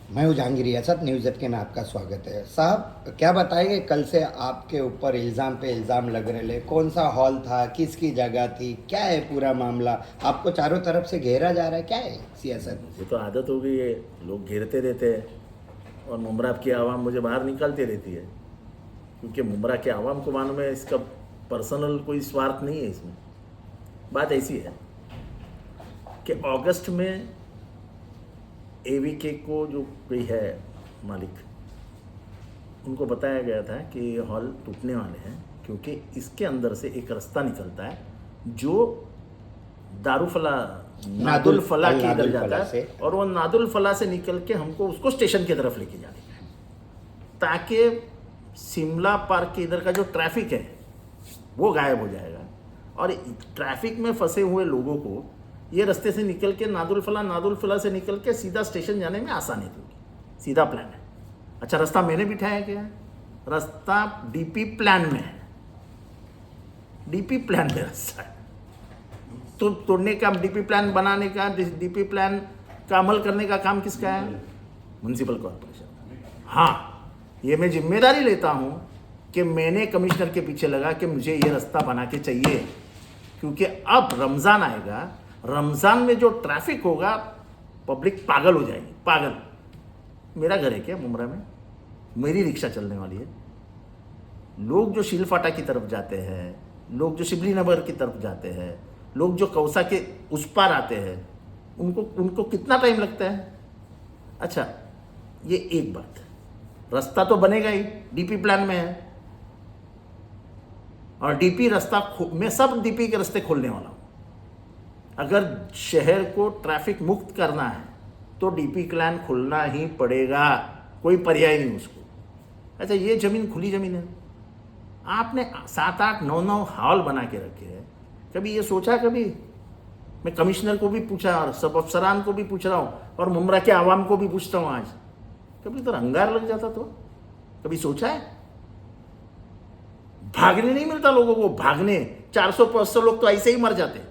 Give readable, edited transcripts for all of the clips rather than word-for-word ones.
मैं हूं जहांगीर असद, न्यूज़ 18 में आपका स्वागत है। साहब, क्या बताएंगे, कल से आपके ऊपर इल्ज़ाम पे इल्ज़ाम लग रहे हैं। कौन सा हॉल था, किसकी जगह थी, क्या है पूरा मामला? आपको चारों तरफ से घेरा जा रहा है, क्या है सियासत? मुझे तो आदत हो गई है, लोग घेरते रहते हैं और मुमरा की आवाम मुझे बाहर निकालती रहती है, क्योंकि मुमरा के आवाम को मालूम है इसका पर्सनल कोई स्वार्थ नहीं है इसमें। बात ऐसी है कि अगस्त में एवीके को जो कोई है मालिक, उनको बताया गया था कि ये हॉल टूटने वाले हैं, क्योंकि इसके अंदर से एक रास्ता निकलता है जो दारुफला नादुल फला के इधर नादुल जाता फला से। है, और वो नादुल फला से निकल के हमको उसको स्टेशन की तरफ लेके जाने का है, ताकि शिमला पार्क के इधर का जो ट्रैफिक है वो गायब हो जाएगा और ट्रैफिक में फंसे हुए लोगों को ये रास्ते से निकल के नादुल फला से निकल के सीधा स्टेशन जाने में आसानी होगी। सीधा प्लान है। अच्छा, रास्ता मैंने बिठाया गया है, रास्ता डीपी प्लान में है, डीपी प्लान में रास्ता है। तो तोड़ने का, डीपी प्लान बनाने का, डीपी प्लान का अमल करने का काम किसका है? Municipal corporation. हाँ, ये मैं जिम्मेदारी लेता हूँ कि मैंने कमिश्नर के पीछे लगा कि मुझे ये रास्ता बना के चाहिए, क्योंकि अब रमज़ान आएगा, रमज़ान में जो ट्रैफिक होगा, पब्लिक पागल हो जाएगी, पागल। मेरा घर है क्या मुमरा में? मेरी रिक्शा चलने वाली है। लोग जो शीलफाटा की तरफ जाते हैं, लोग जो शिबली नगर की तरफ जाते हैं, लोग जो कौसा के उस पार आते हैं, उनको उनको कितना टाइम लगता है? अच्छा, ये एक बात है। रास्ता तो बनेगा ही, डीपी प्लान में है, और डीपी रास्ता मैं सब डीपी के रास्ते खोलने वाला हूँ। अगर शहर को ट्रैफिक मुक्त करना है तो डीपी प्लान खुलना ही पड़ेगा, कोई पर्याय नहीं उसको। अच्छा, ये ज़मीन खुली ज़मीन है, आपने 7 8 9 9 हॉल बना के रखे हैं। कभी ये सोचा? कभी मैं कमिश्नर को भी पूछा और सब अफसरान को भी पूछ रहा हूँ और मुमरा के आवाम को भी पूछता हूँ आज, कभी तो अंगार लग जाता तो कभी सोचा है? भागने नहीं मिलता लोगों को, भागने 400-500 लोग तो ऐसे ही मर जाते।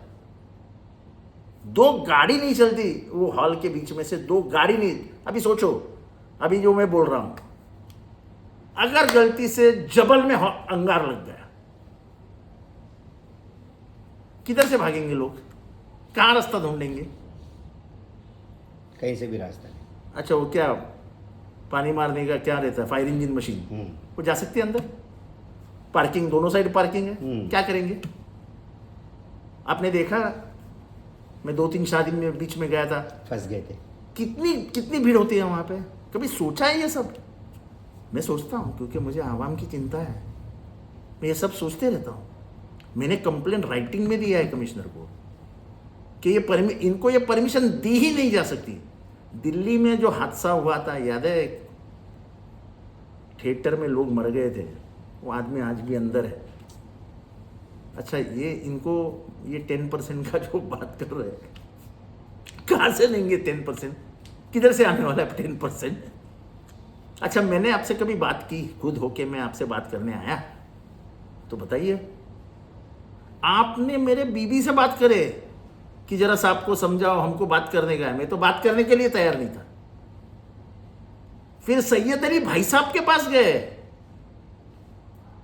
2 गाड़ी नहीं चलती वो हॉल के बीच में से, 2 गाड़ी नहीं। अभी सोचो, अभी जो मैं बोल रहा हूं, अगर गलती से जबल में अंगार लग गया, किधर से भागेंगे लोग? कहां रास्ता ढूंढेंगे? कहीं से भी रास्ता नहीं। अच्छा, वो क्या पानी मारने का क्या रहता है, फायर इंजन मशीन, वो जा सकती है अंदर? पार्किंग, दोनों साइड पार्किंग है, क्या करेंगे? आपने देखा, मैं 2-3 शादी में बीच में गया था, फंस गए थे। कितनी कितनी भीड़ होती है वहां पे। कभी सोचा है ये सब? मैं सोचता हूँ, क्योंकि मुझे आवाम की चिंता है, मैं ये सब सोचते रहता हूँ। मैंने कंप्लेंट राइटिंग में दिया है कमिश्नर को कि इनको ये परमिशन दी ही नहीं जा सकती। दिल्ली में जो हादसा हुआ था, याद है? थिएटर में लोग मर गए थे, वो आदमी आज भी अंदर है। अच्छा, ये इनको ये 10% का जो बात कर रहे हैं, कहाँ से लेंगे 10%? किधर से आने वाला है 10%? अच्छा, मैंने आपसे कभी बात की, खुद होके मैं आपसे बात करने आया तो बताइए। आपने मेरे बीबी से बात करे कि जरा साहब को समझाओ, हमको बात करने का है। मैं तो बात करने के लिए तैयार नहीं था। फिर सैयद अली भाई साहब के पास गए,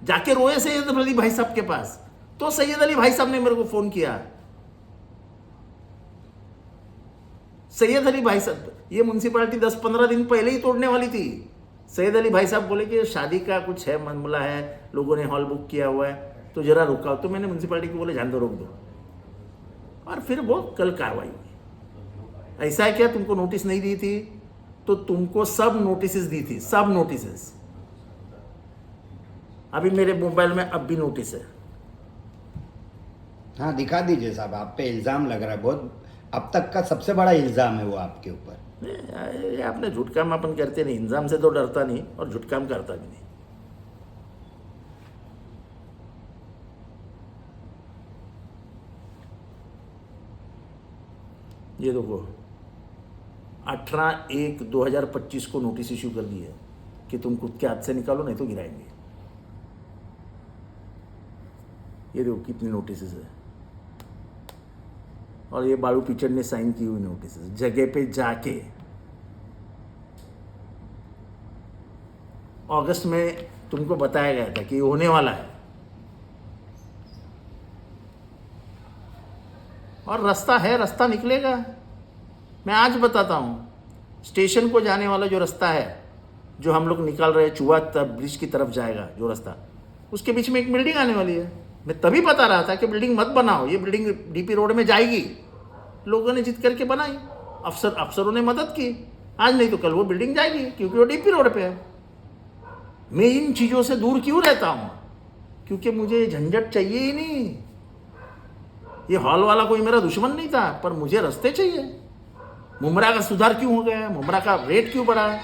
जाके रोए सैयद अली भाई साहब के पास, तो सैयद अली भाई साहब ने मेरे को फोन किया। सैयद अली भाई साहब, ये म्युनिसिपैलिटी 10-15 दिन पहले ही तोड़ने वाली थी। सैयद अली भाई साहब बोले कि शादी का कुछ है, मामला है, लोगों ने हॉल बुक किया हुआ है, तो जरा रुकाओ। तो मैंने म्युनिसिपैलिटी को बोले जान दो, रोक दो, और फिर वो कल कार्रवाई हुई। ऐसा है क्या, तुमको नोटिस नहीं दी थी? तो तुमको सब नोटिस दी थी, सब नोटिस। अभी मेरे मोबाइल में अब भी नोटिस है। हाँ, दिखा दीजिए साहब, आप पे इल्ज़ाम लग रहा है बहुत। अब तक का सबसे बड़ा इल्ज़ाम है वो आपके ऊपर। ये आपने झूठ काम अपन करते नहीं, इंजाम से तो डरता नहीं और झूठ काम करता भी नहीं। ये देखो, 18/1/2025 को नोटिस इश्यू कर दी है कि तुम खुद के हाथ से निकालो, नहीं तो गिराएंगे। ये देखो कितनी नोटिस है, और ये बालू पिचड़ ने साइन की हुई नोटिस, जगह पे जाके अगस्त में तुमको बताया गया था कि होने वाला है, और रास्ता है, रास्ता निकलेगा। मैं आज बताता हूँ, स्टेशन को जाने वाला जो रास्ता है, जो हम लोग निकाल रहे हैं, चुआ ब्रिज की तरफ जाएगा जो रास्ता, उसके बीच में एक बिल्डिंग आने वाली है। मैं तभी बता रहा था कि बिल्डिंग मत बनाओ, ये बिल्डिंग डीपी रोड में जाएगी। लोगों ने जिद करके बनाई, अफसरों ने मदद की, आज नहीं तो कल वो बिल्डिंग जाएगी, क्योंकि वो डीपी रोड पे है। मैं इन चीज़ों से दूर क्यों रहता हूँ? क्योंकि मुझे झंझट चाहिए ही नहीं। ये हॉल वाला कोई मेरा दुश्मन नहीं था, पर मुझे रास्ते चाहिए। मुमरा का सुधार क्यों हो गया? मुमरा का रेट क्यों बढ़ा?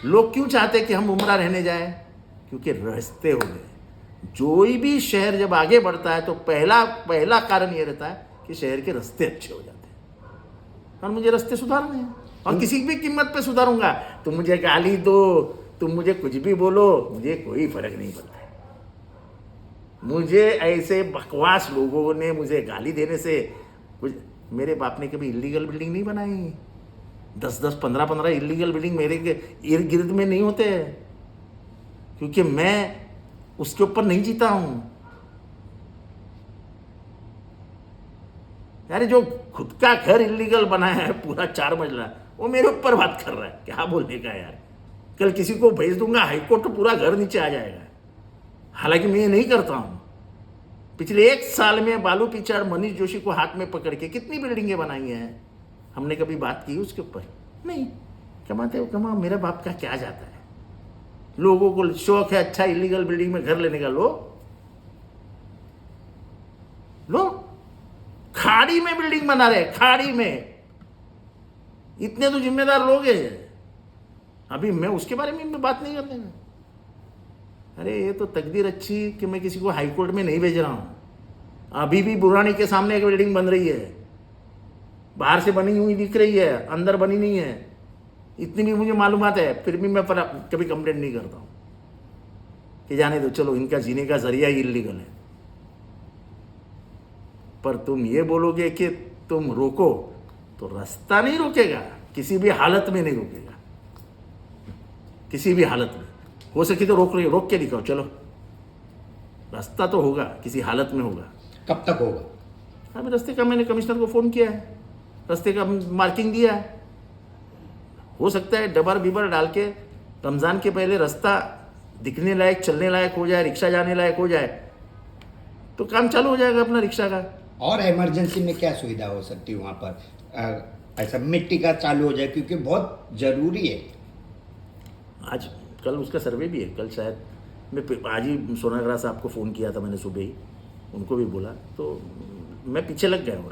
लोग क्यों चाहते कि हम मुमरा रहने जाएं? क्योंकि रास्ते हो गए। जो भी शहर जब आगे बढ़ता है तो पहला कारण ये रहता है कि शहर के रास्ते अच्छे हो जाते हैं, और मुझे रास्ते सुधारने हैं, और किसी भी कीमत पे सुधारूंगा। तुम मुझे गाली दो, तुम मुझे कुछ भी बोलो, मुझे कोई फर्क नहीं पड़ता है। मुझे ऐसे बकवास लोगों ने मुझे गाली देने से कुछ, मेरे बाप ने कभी इलीगल बिल्डिंग नहीं बनाई। 10-10, 15-15 इलीगल बिल्डिंग मेरे इर्द गिर्द में नहीं होते, क्योंकि मैं उसके ऊपर नहीं जीता हूं। यार जो खुद का घर इलीगल बनाया है पूरा 4 मंजिला, वो मेरे ऊपर बात कर रहा है, क्या बोलने का यार। कल किसी को भेज दूंगा हाईकोर्ट तो पूरा घर नीचे आ जाएगा। हालांकि मैं ये नहीं करता हूं। पिछले 1 साल में बालू पिचाड़ मनीष जोशी को हाथ में पकड़ के कितनी बिल्डिंगें बनाई हैं, हमने कभी बात की उसके ऊपर? नहीं। कमाते हो कमा, मेरे बाप का क्या जाता है। लोगों को शौक है अच्छा इलीगल बिल्डिंग में घर लेने का, लो खाड़ी में बिल्डिंग बना रहे, खाड़ी में। इतने तो जिम्मेदार लोग हैं। अभी मैं उसके बारे में बात नहीं करने का। अरे ये तो तकदीर अच्छी कि मैं किसी को हाईकोर्ट में नहीं भेज रहा हूं। अभी भी बुरानी के सामने एक बिल्डिंग बन रही है, बाहर से बनी हुई दिख रही है, अंदर बनी नहीं है। इतनी भी मुझे मालूमात है, फिर भी मैं कभी कंप्लेंट नहीं करता हूं कि जाने दो, चलो इनका जीने का जरिया ही इलीगल है। पर तुम ये बोलोगे कि तुम रोको, तो रास्ता नहीं रोकेगा, किसी भी हालत में नहीं रोकेगा, किसी भी हालत में। हो सके तो रोक के दिखाओ, चलो रास्ता तो होगा, किसी हालत में होगा। कब तक होगा? अभी रास्ते का मैंने कमिश्नर को फ़ोन किया है, रास्ते का मार्किंग दिया है। हो सकता है डबर बिबर डाल के रमज़ान के पहले रास्ता दिखने लायक, चलने लायक हो जाए, रिक्शा जाने लायक हो जाए, तो काम चालू हो जाएगा अपना रिक्शा का। और इमरजेंसी में क्या सुविधा हो सकती है वहाँ पर? ऐसा मिट्टी का चालू हो जाए, क्योंकि बहुत ज़रूरी है। आज कल उसका सर्वे भी है, कल शायद मैं आज ही सोनाग्रा साहब को फ़ोन किया था मैंने सुबह ही, उनको भी बोला, तो मैं पीछे लग गया हूँ।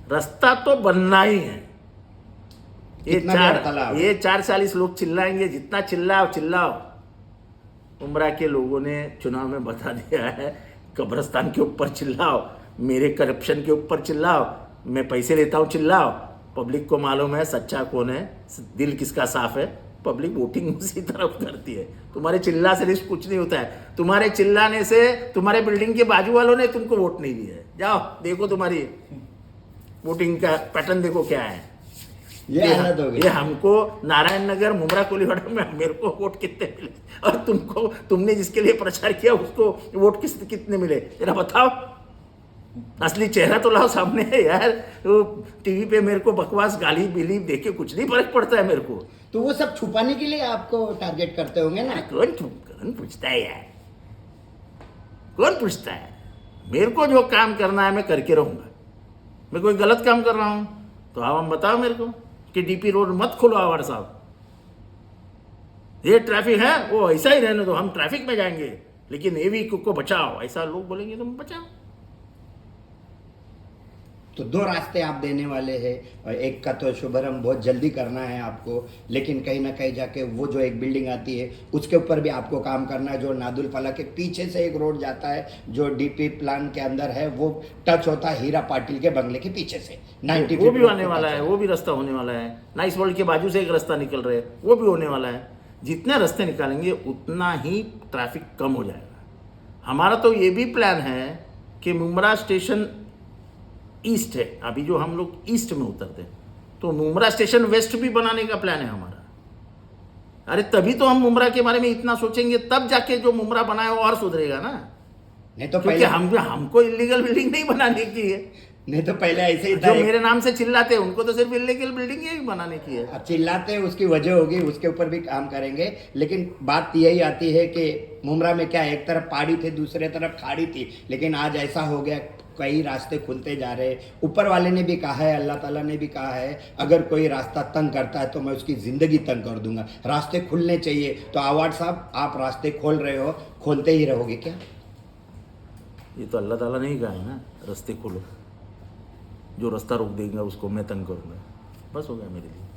रास्ता तो बनना ही है। ये 440 लोग चिल्लाएंगे, जितना चिल्लाओ। उमरा के लोगों ने चुनाव में बता दिया है, कब्रिस्तान के ऊपर चिल्लाओ, मेरे करप्शन के ऊपर चिल्लाओ, मैं पैसे लेता हूँ चिल्लाओ। पब्लिक को मालूम है सच्चा कौन है, दिल किसका साफ है। पब्लिक वोटिंग उसी तरफ करती है। तुम्हारे चिल्ला से कुछ नहीं होता है। तुम्हारे चिल्लाने से तुम्हारे बिल्डिंग के बाजू वालों ने तुमको वोट नहीं दिया है। जाओ देखो तुम्हारी वोटिंग का पैटर्न देखो क्या है। ये हमको नारायण नगर, मुमरा, कोलीवाड़ा में मेरे को वोट कितने मिले, और तुमने जिसके लिए प्रचार किया उसको वोट कितने मिले, जरा बताओ। असली चेहरा तो लाओ सामने है यार। तो टीवी पे मेरे को बकवास गाली बिली देके कुछ नहीं फर्क पड़ता है मेरे को। तो वो सब छुपाने के लिए आपको टारगेट करते होंगे ना? कौन पूछता है यार, कौन पूछता है? मेरे को जो काम करना है मैं करके रहूंगा। मैं कोई गलत काम कर रहा हूं तो आप बताओ मेरे को कि डीपी रोड मत खोलो आवाड़ साहब, ये ट्रैफिक है वो ऐसा ही रहने दो, हम ट्रैफिक में जाएंगे, लेकिन एवी को बचाओ, ऐसा लोग बोलेंगे तो बचाओ। तो 2 रास्ते आप देने वाले हैं, और एक का तो शुभारंभ बहुत जल्दी करना है आपको, लेकिन कहीं ना कहीं जाके वो जो एक बिल्डिंग आती है उसके ऊपर भी आपको काम करना है। जो नादुल फला के पीछे से एक रोड जाता है जो डीपी प्लान के अंदर है, वो टच होता है हीरा पाटिल के बंगले के पीछे से 90 वो भी आने वाला है, वो भी रास्ता होने वाला है। नाइस वर्ल्ड के बाजू से एक रास्ता निकल रहा है, वो भी होने वाला है। जितने रास्ते निकालेंगे उतना ही ट्रैफिक कम हो जाएगा। हमारा तो ये भी प्लान है कि मुमरा स्टेशन ईस्ट है, अभी जो हम लोग ईस्ट में उतरते हैं, तो मुमरा स्टेशन वेस्ट भी बनाने का प्लान है हमारा। अरे तभी तो हम मुमरा के बारे में इतना सोचेंगे, तब जाके जो मुमरा बना है वो और सुधरेगा ना। नहीं तो क्योंकि पहले हमको इलीगल बिल्डिंग नहीं बनाने की है। नहीं तो पहले ऐसे ही था। जो मेरे नाम से चिल्लाते हैं उनको तो सिर्फ इलीगल बिल्डिंग ही बनाने की है। अब चिल्लाते हैं, उसकी वजह होगी, उसके ऊपर भी काम करेंगे। लेकिन बात यही आती है कि मुमरा में क्या, एक तरफ पहाड़ी थे, दूसरे तरफ खाड़ी थी, लेकिन आज ऐसा हो गया, कई रास्ते खुलते जा रहे। ऊपर वाले ने भी कहा है, अल्लाह ताला ने भी कहा है, अगर कोई रास्ता तंग करता है तो मैं उसकी ज़िंदगी तंग कर दूंगा। रास्ते खुलने चाहिए। तो आवाड साहब, आप रास्ते खोल रहे हो, खोलते ही रहोगे क्या? ये तो अल्लाह ताला ने ही कहा है ना, रास्ते खोलो, जो रास्ता रोक देगा उसको मैं तंग करूँगा। बस हो गया मेरे लिए।